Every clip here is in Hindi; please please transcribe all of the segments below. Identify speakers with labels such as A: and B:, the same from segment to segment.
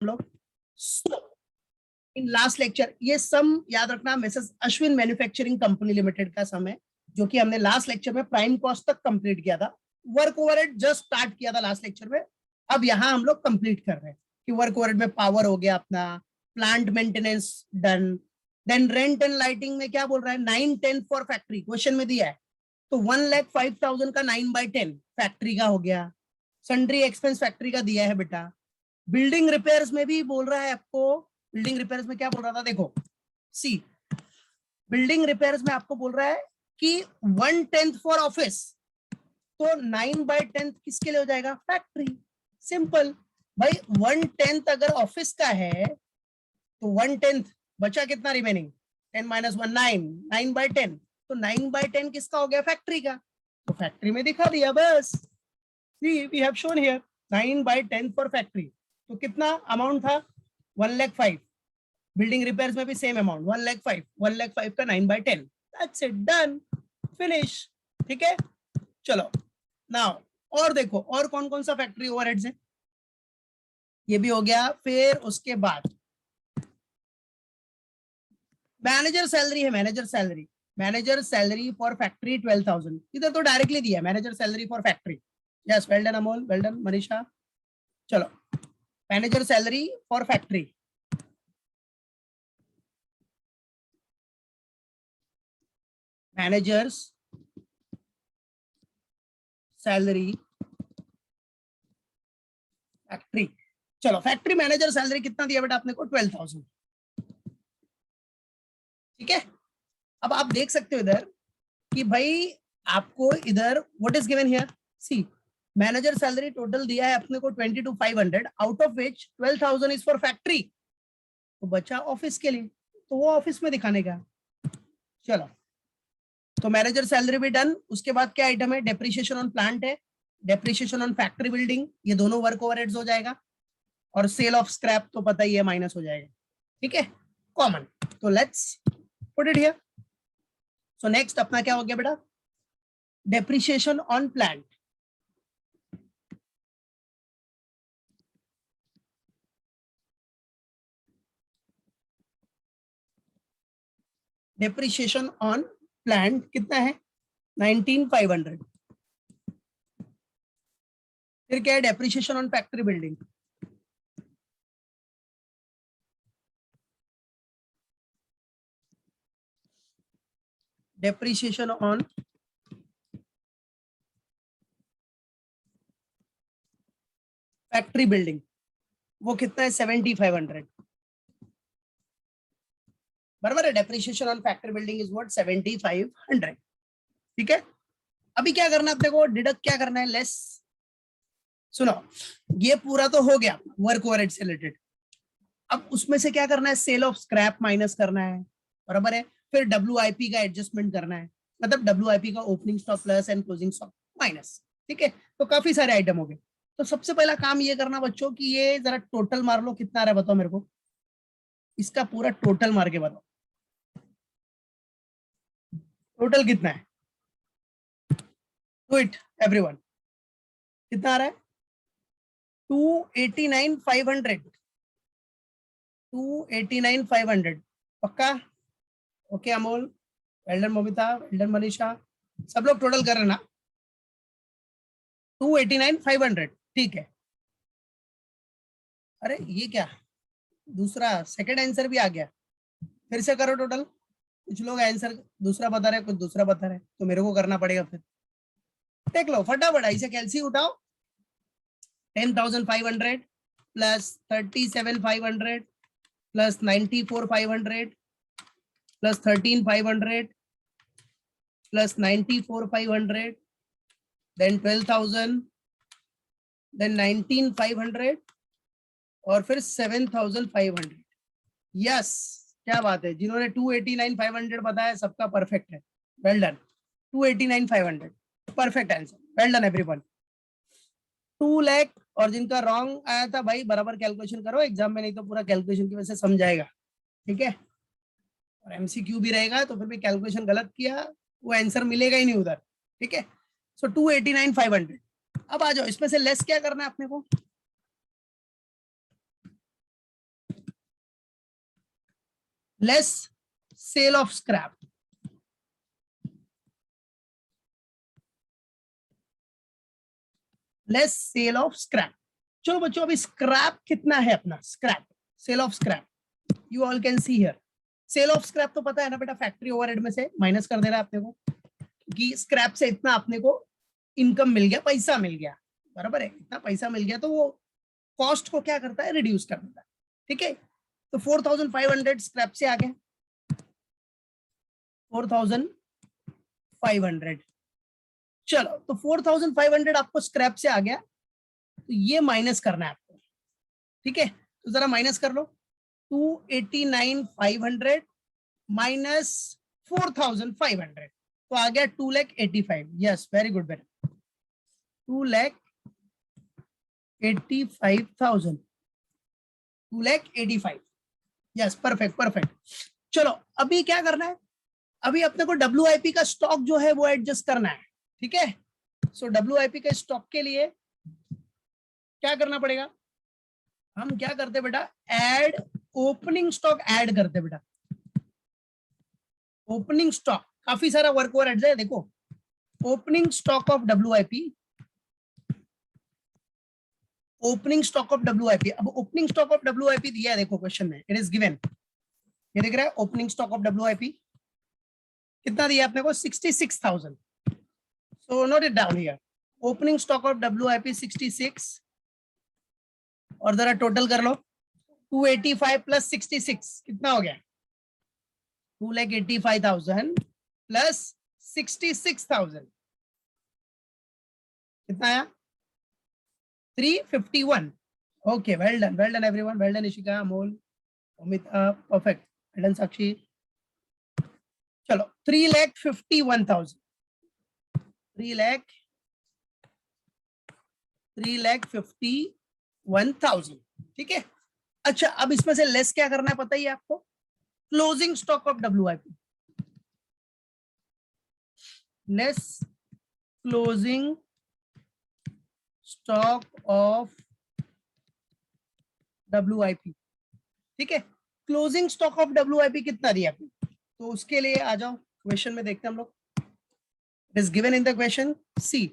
A: लोग। सो इन लास्ट लेक्चर ये सम याद रखना, Mrs Ashwin manufacturing company limited का सम है, जो कि हमने लास्ट लेक्चर में प्राइम कॉस्ट तक कंप्लीट किया था। वर्क ओवरहेड जस्ट स्टार्ट किया था लास्ट लेक्चर में, अब यहाँ हम लोग कंप्लीट कर रहे हैं कि वर्क ओवरहेड में पावर हो गया अपना, plant maintenance done, then rent and lighting में क्या बोल रहा है 9-10 फॉर फैक्ट्री, क्वेश्चन में दिया है तो 1,05,000 का 9/10 फैक्ट्री का हो गया। सन्ड्री एक्सपेंस फैक्ट्री का दिया है बेटा। बिल्डिंग रिपेयर्स में भी बोल रहा है आपको, बिल्डिंग रिपेयर्स में क्या बोल रहा था देखो, सी बिल्डिंग रिपेयर्स में आपको बोल रहा है कि 1/10 फॉर ऑफिस, तो 9/10 किसके लिए हो जाएगा, फैक्ट्री। सिंपल भाई, 1/10 अगर ऑफिस का है तो 1/10 बचा कितना रिमेनिंग, 10 - 1 9, 9/10, तो 9/10 किसका हो गया, फैक्ट्री का, तो फैक्ट्री में दिखा दिया बस। See we have shown here 9/10 for factory, तो कितना अमाउंट था 1,05,000। बिल्डिंग रिपेयर्स में भी सेम अमाउंट 1,05,000 का 9/10, दैट्स इट, डन, फिनिश। ठीक है, चलो नाउ और देखो और कौन कौन सा फैक्ट्री ओवरहेड्स है, ये भी हो गया। फिर उसके बाद मैनेजर सैलरी है, मैनेजर सैलरी फॉर फैक्ट्री 12,000, इधर तो डायरेक्टली दिया है manager salary for factory. Yes, well done Amol, well done Manisha. चलो manager salary for factory, managers salary factory. चलो फैक्ट्री मैनेजर सैलरी कितना दिया बेटा आपने को, 12,000। ठीक है, अब आप देख सकते हो इधर कि भाई आपको इधर what is given here, see manager salary total दिया है अपने को 22,500, out of which 12,000 is for factory, तो बचा ऑफिस के लिए, तो वो ऑफिस में दिखाने का। चलो तो मैनेजर सैलरी भी डन। उसके बाद क्या आइटम है, डेप्रिसिएशन ऑन प्लांट है, डेप्रिसिएशन ऑन फैक्ट्री बिल्डिंग, ये दोनों वर्क ओवरहेड्स हो जाएगा, और सेल ऑफ स्क्रैप तो पता ही है माइनस हो जाएगा। ठीक है, कॉमन, तो let's put it here. So next अपना क्या हो गया बेटा, depreciation on plant. Depreciation on plant कितना है 19,500। फिर क्या है, depreciation on factory building, depreciation on factory building, वो कितना है 7,500। बराबर है, depreciation on factory building is what 7,500। ठीक है, अभी क्या करना है अपने को, डिडक्ट क्या करना है, लेस। सुनो, ये पूरा तो हो गया वर्क ओवरहेड से रिलेटेड। अब उसमें से क्या करना है, सेल ऑफ स्क्रैप माइनस करना है, बराबर है। फिर WIP का एडजस्टमेंट करना है, मतलब WIP का opening stock plus and closing stock minus. ठीक है, तो काफी सारे आइटम हो गए। तो सबसे पहला काम ये करना बच्चों कि ये जरा टोटल मार लो, कितना आ रहा है बताओ मेरे को, इसका पूरा टोटल मार के बताओ, टोटल कितना है, डू इट एवरीवन, कितना आ रहा है 289,500, 289,500 पक्का। Okay Amol, well done Momita, well done Manisha, सब लोग टोटल कर रहे ना, 289,500। ठीक है, अरे ये क्या, दूसरा सेकंड आंसर भी आ गया, फिर से करो टोटल। कुछ लोग आंसर दूसरा बता रहे, कुछ दूसरा बता रहे, तो मेरे को करना पड़ेगा फिर। देख लो फटाफट, इसे कैलसी उठाओ, 10,500 plus 37,500 plus 94,500 plus 13,500 plus 94,500 then 12,000 then 19,500 और फिर 7,500। यस, क्या बात है, जिन्होंने 289,500 बताया सबका परफेक्ट है, well done. 289,500 perfect answer, well done everyone. 2 lakh, और जिनका रॉन्ग आया था भाई बराबर कैलकुलेशन करो एग्जाम में, नहीं तो पूरा कैलकुलेशन की वजह से समझाएगा। ठीक है, और MCQ भी रहेगा तो फिर भी कैलकुलेशन गलत किया वो आंसर मिलेगा ही नहीं उधर। ठीक है, सो 289,500। अब आ जाओ, इसमें से लेस क्या करना है अपने को, less sale of scrap, less sale of scrap. चलो बच्चों, अभी स्क्रैप कितना है अपना, scrap, sale of scrap, you all can see here. Sale of scrap तो पता है ना बेटा, फैक्ट्री ओवरहेड में से माइनस कर देना आपने को, कि स्क्रैप से इतना आपने को इनकम मिल गया, पैसा मिल गया, बराबर है, इतना पैसा मिल गया, तो वो कॉस्ट को क्या करता है, रिड्यूस कर देता है। ठीक है, तो 4500 स्क्रैप से आ गया, 4500। चलो, तो 4500 आपको स्क्रैप से आ गया, तो ये माइनस करना है आपको। ठीक है, तो जरा माइनस कर लो, 289,500 माइनस 4,500, तो आ गया 2,85,000। यस, वेरी गुड बेटा, 2,85,000, 2,85,000। Yes, perfect perfect. चलो, अभी क्या करना है, अभी अपने को WIP का स्टॉक जो है वो एडजस्ट करना है। ठीक है, सो WIP के स्टॉक के लिए क्या करना पड़ेगा, हम क्या करते बेटा, ऐड ओपनिंग स्टॉक ऐड करते बेटा। ओपनिंग स्टॉक, काफी सारा वर्क ओवर एड है, देखो, opening stock of WIP, opening stock of WIP। अब ओपनिंग स्टॉक ऑफ WIP दिया है, देखो क्वेश्चन में, इट इज गिवन, ये दिख रहा है, ओपनिंग स्टॉक ऑफ WIP कितना दिया आपने को, 66,000। So note it down here, opening stock of WIP 66, और जरा टोटल कर लो, 285 प्लस 66 कितना हो गया, 2,85,000 प्लस 66,000 कितना आया, 351। Okay, well done everyone, well done Ishika, Amol, Amita, perfect, well done Sakshi. चलो, 3,51,000, 3,51,000। ठीक है, अच्छा, अब इसमें से लेस क्या करना है पता ही है आपको, closing stock of WIP, less closing stock of WIP। ठीक है, क्लोजिंग स्टॉक ऑफ WIP कितना दिया आपने, तो उसके लिए आ जाओ क्वेश्चन में, देखते हैं हम लोग, it is given in the question, see,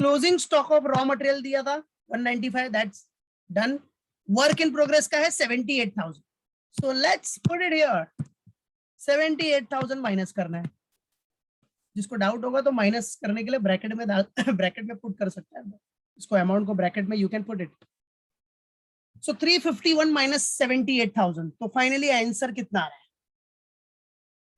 A: closing stock of raw material दिया था 195, that's done. Work in progress का है 78,000, so let's put it here, 78,000 minus करना है। जिसको डाउट होगा तो माइनस करने के लिए ब्रैकेट में ब्रैकेट में पुट कर सकता है इसको, अमाउंट को ब्रैकेट में you can put it. So 351 minus 78,000, तो फाइनली आंसर कितना आ रहा है,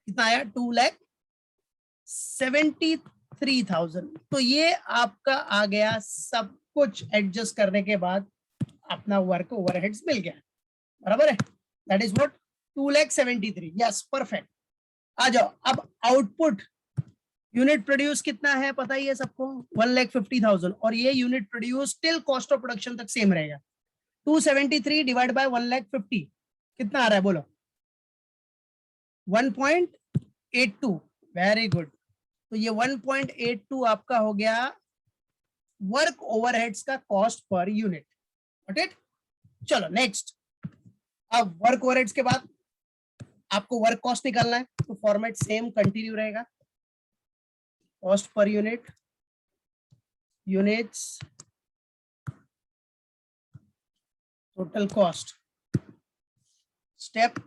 A: कितना आया, 2,73,000। तो ये आपका आ गया, सब कुछ एडजस्ट करने के बाद अपना वर्क ओवरहेड्स मिल गया, बराबर है, that is what, 2,73,000। Yes, perfect. आ जाओ, अब आउटपुट यूनिट प्रोड्यूस कितना है पता ही है सबको, 1,50,000, और ये unit produce till cost of production तक सेम रहेगा। 273 डिवाइड बाय 1,50,000 कितना आ रहा है बोलो, 1.82। वेरी गुड, तो ये 1.82 आपका हो गया वर्क ओवरहेड्स का cost per unit. Got it. चलो नेक्स्ट, अब वर्क ओवरहेड्स के बाद आपको वर्क कॉस्ट निकालना है, तो फॉर्मेट सेम कंटिन्यू रहेगा, cost per unit, units, total cost, step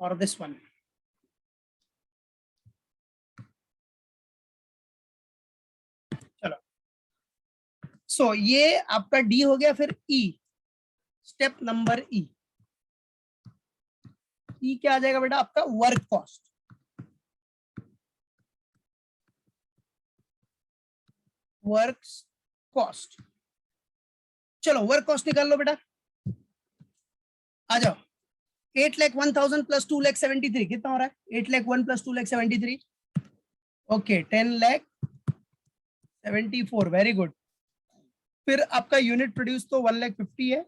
A: or this one। चलो, सो ये आपका डी हो गया, फिर ई, स्टेप नंबर ई, ई क्या आ जाएगा बेटा आपका, वर्क कॉस्ट, वर्क कॉस्ट। चलो वर्क कॉस्ट निकाल लो बेटा, आ जाओ, 8,01,000 प्लस 2,73,000 कितना हो रहा है, 8,01,000 प्लस 2,73,000, ओके, 10,74,000, वेरी गुड। फिर आपका यूनिट प्रोड्यूस तो 1,50,000 है,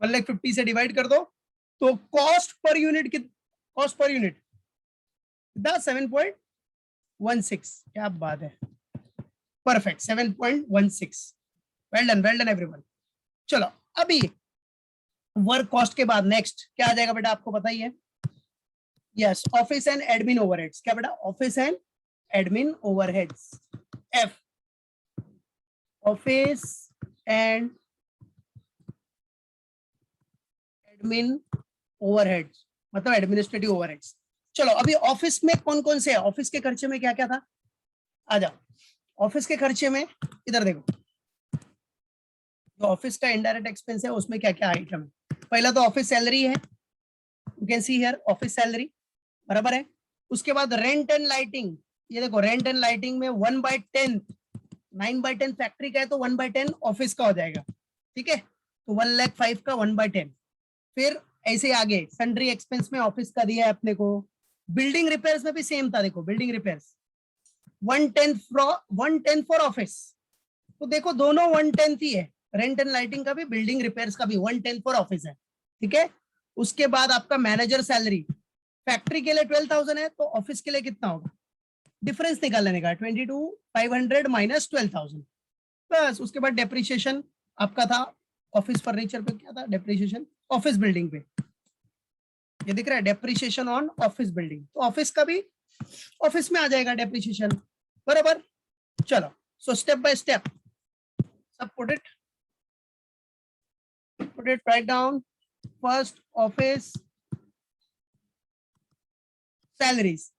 A: 1,50,000 से डिवाइड कर दो, तो cost per unit, cost per unit कितना, 7.16, क्या बात है, परफेक्ट, 7.16, वेल डन एवरीवन। चलो, अभी वर्क कॉस्ट के बाद नेक्स्ट क्या आ जाएगा बेटा, आपको पता ही है। Yes, office and admin overheads. क्या बेटा, office and admin overheads, F, office and admin overheads, मतलब एडमिनिस्ट्रेटिव ओवरहेड्स। चलो अभी ऑफिस में कौन कौन से है, ऑफिस के खर्चे में क्या क्या था, आ जाओ। ऑफिस के खर्चे में इधर देखो, जो ऑफिस का इनडायरेक्ट एक्सपेंस है उसमें क्या क्या आइटम है। पहला तो ऑफिस सैलरी है, you can see here office salary, बराबर है। उसके बाद रेंट एंड लाइटिंग, ये देखो रेंट एंड लाइटिंग में 1/10, 9/10 फैक्ट्री का है तो 1/10 ऑफिस का हो जाएगा, ठीक है। तो 1,05,000 का 1/10। फिर ऐसे आगे सन्ड्री एक्सपेंस में ऑफिस का दिया है अपने को। बिल्डिंग रिपेयर्स में भी सेम था, देखो बिल्डिंग रिपेयर्स 110 फॉर ऑफिस, तो देखो दोनों 110 ही है, रेंट एंड लाइटिंग का भी बिल्डिंग रिपेयर्स का भी 110 फॉर ऑफिस है, ठीक है। उसके बाद आपका मैनेजर सैलरी, फैक्ट्री के लिए 12,000 है तो ऑफिस के लिए कितना होगा, डिफरेंस निकाल लेने का, 22,500 माइनस 12,000, बस। उसके बाद डेप्रिसिएशन आपका था ऑफिस फर्नीचर पे, क्या था डेप्रिसिएशन, ऑफिस बिल्डिंग पे, ये दिख रहा है डेप्रिसिएशन ऑन ऑफिस बिल्डिंग, तो ऑफिस का भी ऑफिस में आ जाएगा डेप्रिसिएशन, बराबर। चलो सो स्टेप बाय स्टेप सब put it write down. First office salaries,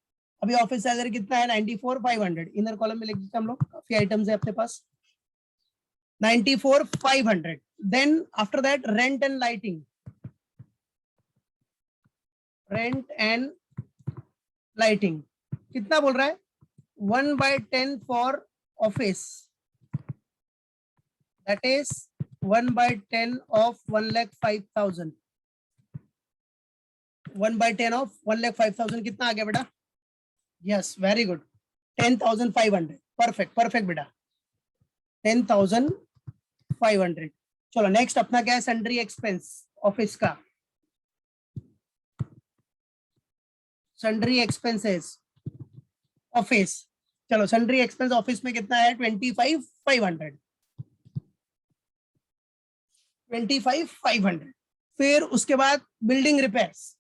A: अभी ऑफिस सैलरी कितना है 94,500, इनर कॉलम में लिख देते हम लोग, काफी आइटम्स है अपने पास, 94,500। Then after that rent and lighting, rent and lighting कितना बोल रहा है, 1/10 for office, that is 1/10 of 1,05,000, 1/10 of 1,05,000 कितना आ गया बेटा, yes very good, 10,500, perfect perfect बेटा, 10,500। चलो नेक्स्ट अपना क्या है, सन्ड्री एक्सपेंस ऑफिस का, सन्ड्री एक्सपेंसेस ऑफिस। चलो सन्ड्री एक्सपेंस ऑफिस में कितना है, 25,500, 25,500। फिर उसके बाद बिल्डिंग रिपेयर्स,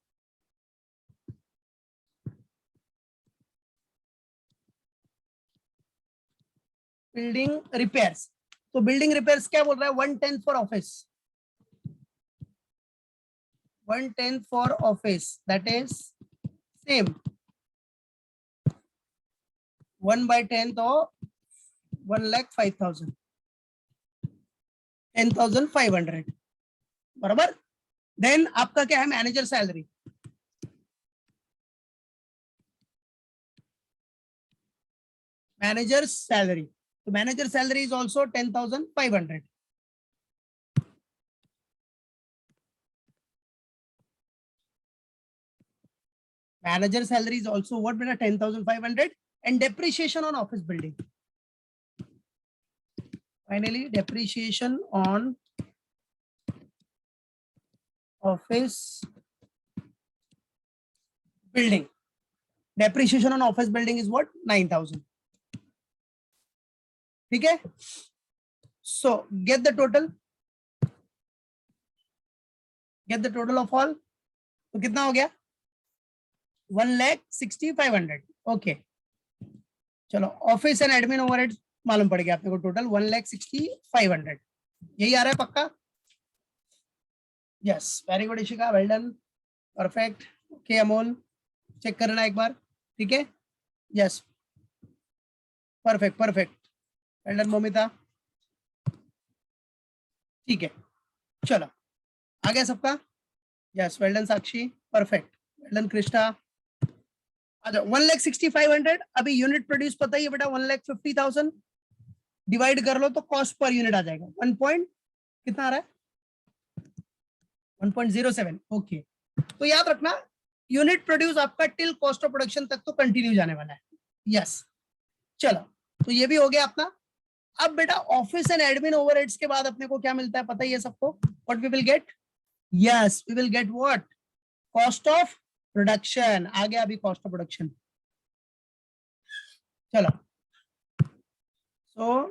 A: बिल्डिंग रिपेयर्स, तो बिल्डिंग रिपेयर्स क्या बोल रहा है, 110 for office, 110 for office, that is same 1/10 तो 1,05,000, 10,500, बराबर। देन आपका क्या है, मैनेजर सैलरी, मैनेजर सैलरी, तो manager salary is also 10,500। Manager salary is also what beta, 10,500, and depreciation on office building. Finally, depreciation on office building. Depreciation on office building is what, 9,000. ठीक है, so get the total of all, तो कितना हो गया, 1,60,500, ओके। चलो ऑफिस एंड एडमिन ओवरहेड मालूम पड़ गया आपने को, टोटल 1,60,500, यही आ रहा है पक्का, yes very good Ishika, well done, perfect, okay Amol check करना एक बार, ठीक है, yes perfect perfect, well done Momita, ठीक है। चलो आ गया सबका, yes well done Sakshi, perfect, well done Krishna. अच्छा 1,60,500, अभी यूनिट प्रोड्यूस पता ही है बेटा, 1,50,000 डिवाइड कर लो तो कॉस्ट पर यूनिट आ जाएगा 1 पॉइंट कितना आ रहा है, 1.07, ओके। तो याद रखना यूनिट प्रोड्यूस आपका टिल कॉस्ट ऑफ प्रोडक्शन तक तो कंटिन्यू जाने वाला है, यस। चलो तो ये भी हो गया अपना। अब बेटा ऑफिस एंड एडमिन ओवरहेड्स के बाद अपने को क्या मिलता है पता ही है सबको, what we will get, yes we will get what, cost of production, आ गया अभी कॉस्ट ऑफ प्रोडक्शन। चलो so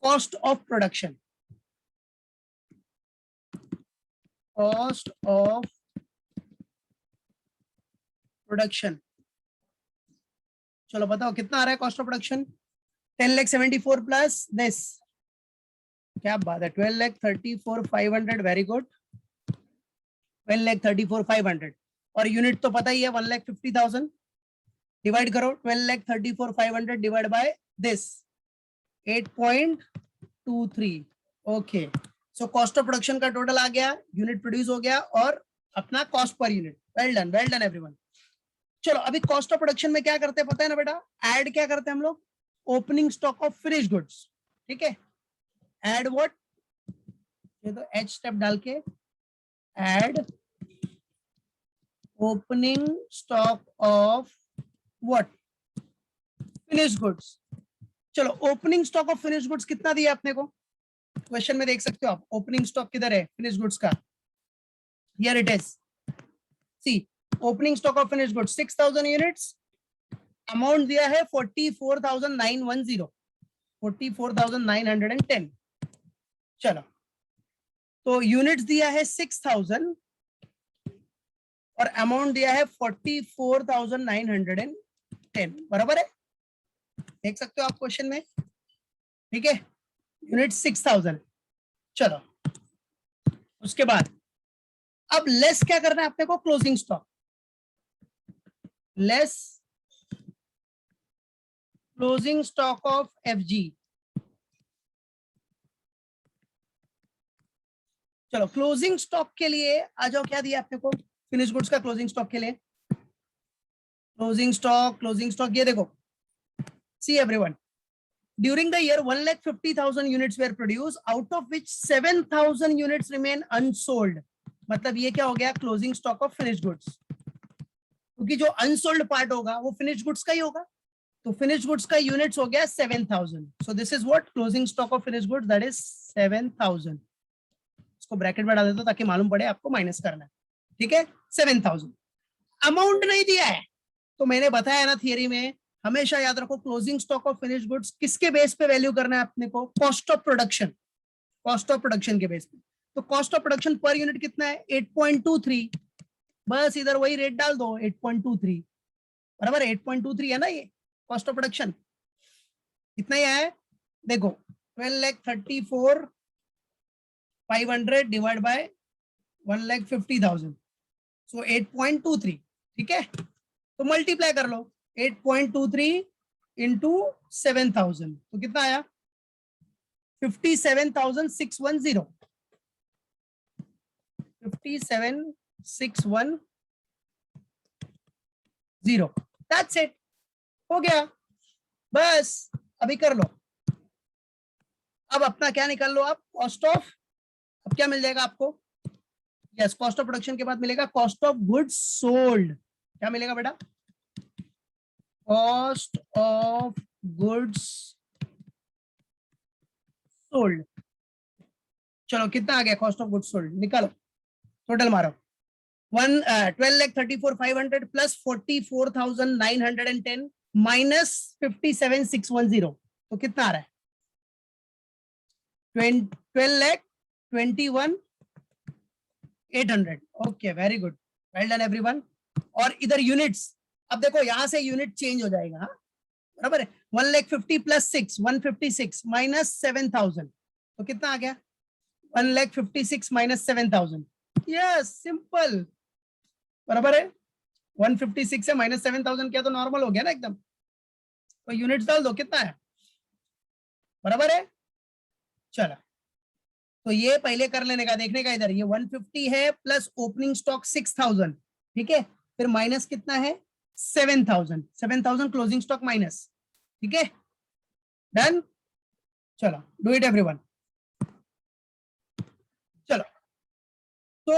A: cost of production, cost of production. चलो बताओ कितना आ रहा है cost of production? 10,74,000 plus this, क्या बात है, 12,34,500, वेरी गुड, 12,34,500। और यूनिट तो पता ही है 1,50,000, डिवाइड करो 12,34,500 divide by this 8.23। Okay, so cost of production का टोटल आ गया, यूनिट प्रोड्यूस हो गया और अपना cost per unit. Well done everyone. चलो अभी कॉस्ट ऑफ प्रोडक्शन में क्या करते हैं पता है ना बेटा? ऐड क्या करते हैं हम लोग? Opening stock of finish goods, ठीक है। ऐड व्हाट, ये तो एच स्टेप डाल के add opening stock of what, finish goods. चलो opening stock of finish goods कितना दिया आपने को? क्वेश्चन में देख सकते हो आप, ओपनिंग स्टॉक किधर है फिनिश गुड्स का? Here it is, see opening stock of finish goods 6,000 units, amount दिया है 44,910, 44,910। चलो तो यूनिट्स दिया है 6,000 और अमाउंट दिया है 44,910, बराबर है? देख सकते हो आप क्वेश्चन में, ठीक है। यूनिट 6,000। चलो उसके बाद अब लेस क्या करना है अपने को? Closing stock, less closing stock of FG. चलो क्लोजिंग स्टॉक के लिए आ जाओ, क्या दिया आपने को फिनिश गुड्स का क्लोजिंग स्टॉक के लिए? क्लोजिंग स्टॉक ये देखो, see everyone, during the year 1,50,000 units were produced, out of which 7,000 units remain unsold। मतलब ये क्या हो गया? Closing stock of finish goods, क्योंकि जो अनसोल्ड पार्ट होगा वो फिनिश गुड्स का ही होगा, तो फिनिश गुड्स का यूनिट्स हो गया 7,000। So this is what closing stock of finish goods, that is 7,000। इसको ब्रैकेट में डाल देता हूं ताकि मालूम पड़े आपको माइनस करना है, ठीक है। 7,000 अमाउंट नहीं दिया है, तो मैंने बताया ना थियरी में, हमेशा याद रखो closing stock of finish goods किसके बेस पे वैल्यू करना है अपने को? Cost of production, cost of production के बेस पे। तो cost of production per unit कितना है? 8.23। बस इधर वही रेट डाल दो, 8.23, बराबर 8.23 है ना ये कॉस्ट ऑफ प्रोडक्शन। कितना ही है देखो, 12,34,500 डिवाइड बाय 1,50,000, सो 8.23, ठीक है। तो मल्टीप्लाई कर लो 8.23 इंटू 7,000, तो कितना आया? 57,610, 57,610, दैट्स इट, हो गया। बस अभी कर लो, अब अपना क्या निकाल लो आप? कॉस्ट ऑफ, अब क्या मिल जाएगा आपको? यस, कॉस्ट ऑफ प्रोडक्शन के बाद मिलेगा कॉस्ट ऑफ गुड्स सोल्ड। क्या मिलेगा बेटा? Cost of goods sold. चलो कितना आ गया कॉस्ट ऑफ गुड्स सोल्ड? निकालो, टोटल मारो। 12,34,500 प्लस 44,910 माइनस 57,610, तो कितना आ रहा है? 12,21,800। Okay very good, well done everyone. और इधर यूनिट्स, अब देखो यहां से यूनिट चेंज हो जाएगा, बराबर है। 1,50,000 प्लस 6 156 माइनस 7,000, तो कितना आ गया? 1,56,000 माइनस 7,000। यस सिंपल, बराबर है। 156 से माइनस 7,000 किया तो नॉर्मल हो गया ना एकदम। तो यूनिट्स डाल दो, कितना है? बराबर है। चलो तो ये पहले कर लेने का, देखने का इधर, ये 150 है प्लस ओपनिंग स्टॉक 6,000, ठीक है। फिर माइनस कितना है? 7,000, 7,000 क्लोजिंग स्टॉक माइनस, ठीक है। डन, चलो डू इट एवरीवन। चलो तो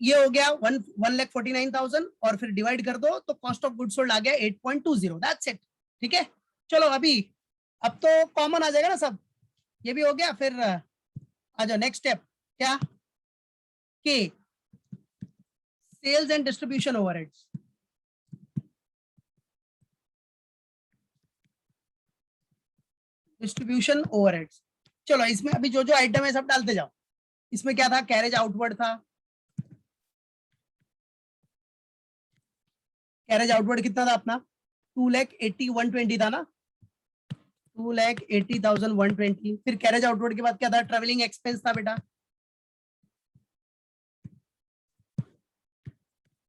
A: ये हो गया 1,49,000 और फिर डिवाइड कर दो तो कॉस्ट ऑफ गुड्स सोल्ड आ गया 8.20, दैट्स इट, ठीक है। चलो अभी अब तो कॉमन आ जाएगा ना सब, ये भी हो गया। फिर आ जाओ नेक्स्ट स्टेप, क्या? के sales and distribution overheads. Distribution overheads, चलो इसमें अभी जो जो आइटम है सब डालते जाओ। इसमें क्या था? कैरेज आउटवर्ड था, कैरेज आउटवर्ड कितना था अपना 2,80,120 था ना, 2,80,120। फिर कैरेज आउटवर्ड के बाद क्या था, ट्रेवलिंग एक्सपेंस था बेटा,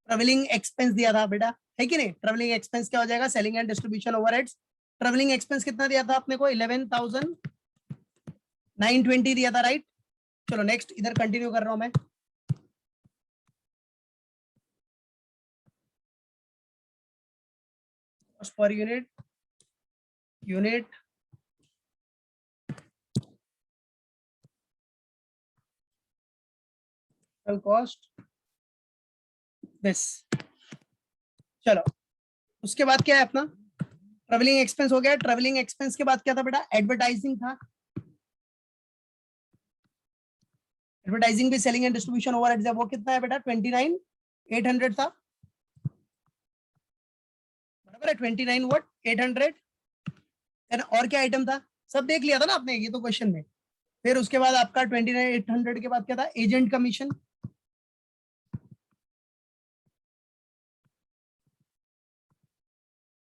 A: ट्रेवलिंग एक्सपेंस दिया था बेटा, है कि नहीं। ट्रेवलिंग एक्सपेंस क्या हो जाएगा, selling and distribution overheads. Travelling expense कितना दिया था अपने को, 11,920 दिया था, राइट। चलो नेक्स्ट इधर कंटिन्यू कर रहा हूं मैं। Cost per unit cost this. चलो उसके बाद क्या है अपना, ट्रेवलिंग एक्सपेंस हो गया। ट्रेवलिंग एक्सपेंस के बाद क्या था बेटा, एडवर्टाइजिंग था। एडवर्टाइजिंग भी सेलिंग एंड डिस्ट्रीब्यूशन ओवरहेड्स है, वो कितना है बेटा 29,800 था, बराबर है 29,800। और क्या आइटम था, सब देख लिया था ना आपने ये तो क्वेश्चन में। फिर उसके बाद आपका 29,800 के बाद क्या था, एजेंट कमीशन।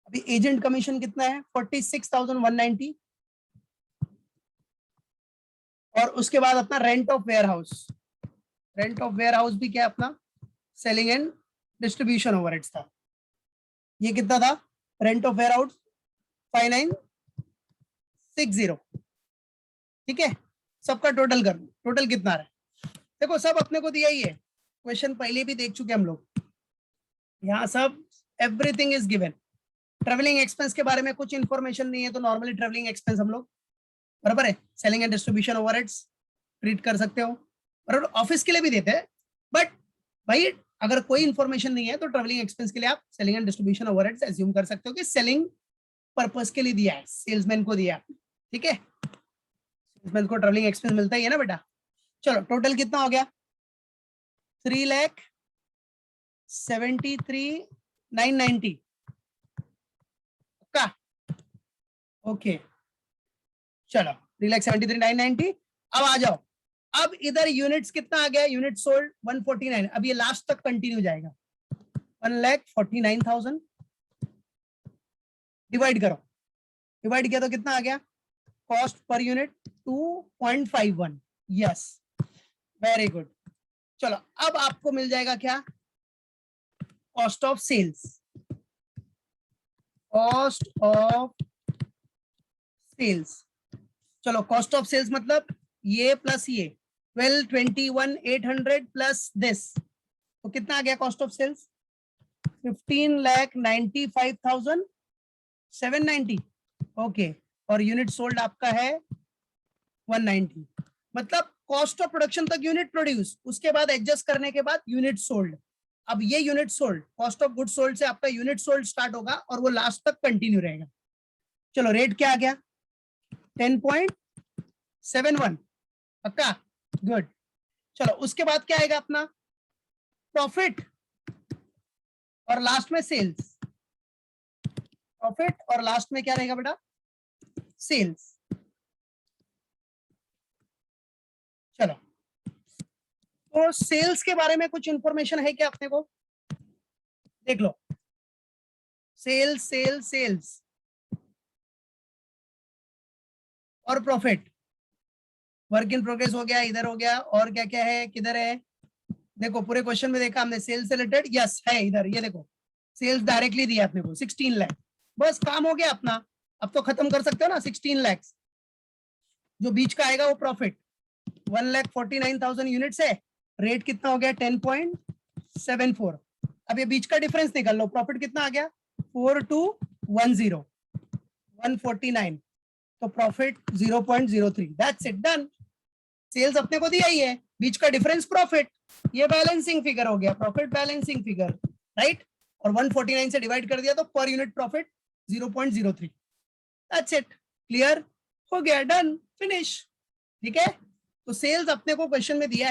A: अभी एजेंट कमीशन कितना है 46,190। और उसके बाद अपना rent of warehouse, rent of warehouse भी क्या है अपना, सेलिंग एंड डिस्ट्रीब्यूशन ओवरहेड्स था। ये कितना था, रेंट ऑफ वेयर हाउस 5960। ठीक है, सबका टोटल कर, टोटल कितना रहा है देखो, सब अपने को दिया ही है, क्वेश्चन पहले भी देख चुके हम लोग, यहाँ सब everything is given. Travelling expense के बारे में कुछ इंफॉर्मेशन नहीं है, तो नॉर्मली ट्रेवलिंग एक्सपेंस हम लोग, बराबर है, selling and distribution overheads treat कर सकते हो, और ऑफिस के लिए भी देते हैं। बट भाई अगर कोई इंफॉर्मेशन नहीं है तो ट्रेवलिंग एक्सपेंस के लिए आप selling and distribution overheads assume कर सकते हो कि सेलिंग पर्पस के लिए दिया है, सेल्समैन को दिया है। ठीक है, सेल्समैन को ट्रेवलिंग एक्सपेंस मिलता ही है ना बेटा। चलो टोटल कितना हो गया, 3,73,990 का। ओके चलो 3,73,990। अब आ जाओ, अब इधर यूनिट्स कितना आ गया, यूनिट सोल्ड 149। अब ये लास्ट तक कंटिन्यू जाएगा, 1,49,000 डिवाइड करो, डिवाइड किया तो कितना आ गया, cost per unit 2.51। Yes very good. चलो अब आपको मिल जाएगा क्या, cost of sales, cost of sales. चलो कॉस्ट ऑफ सेल्स मतलब ये प्लस ये 12,21,800 प्लस दिस, तो कितना आ गया कॉस्ट ऑफ सेल्स, 15,95,790। ओके, और यूनिट सोल्ड आपका है 190। मतलब कॉस्ट ऑफ प्रोडक्शन तक यूनिट प्रोड्यूस, उसके बाद एडजस्ट करने के बाद यूनिट सोल्ड। अब ये unit sold, cost of good sold से आपका यूनिट सोल्ड स्टार्ट होगा और वो लास्ट तक कंटिन्यू रहेगा। चलो रेट क्या आ गया, 10.71 पक्का, गुड। चलो उसके बाद क्या आएगा अपना, प्रॉफिट और लास्ट में सेल्स, प्रॉफिट और लास्ट में क्या रहेगा बेटा, सेल्स। चलो तो सेल्स के बारे में कुछ इंफॉर्मेशन है क्या अपने को, देख लो, सेल्स सेल्स सेल्स और प्रॉफिट, वर्क इन प्रोग्रेस हो गया, इधर हो गया, और क्या क्या है, किधर है, देखो पूरे क्वेश्चन में देखा हमने सेल्स से रिलेटेड, यस है इधर, ये देखो सेल्स डायरेक्टली दिया अपने को 16 लाख, बस काम हो गया अपना। अब तो खत्म कर सकते हो ना, 16 लाख जो बीच का आएगा वो प्रॉफिट, 1,49,000 यूनिट्स है, रेट कितना हो गया 10.74। अब ये बीच का डिफरेंस निकाल लो, प्रॉफिट कितना आ गया 4210, 149, तो profit 0.03, that's it done. Sales अपने को दिया ही है, बीच का डिफरेंस प्रॉफिट, ये बैलेंसिंग फिगर हो गया, प्रॉफिट बैलेंसिंग फिगर, राइट। और 149 से डिवाइड कर दिया तो per unit profit 0.03, that's it, clear हो गया, डन फिनिश। ठीक है, तो सेल्स अपने को क्वेश्चन में दिया है।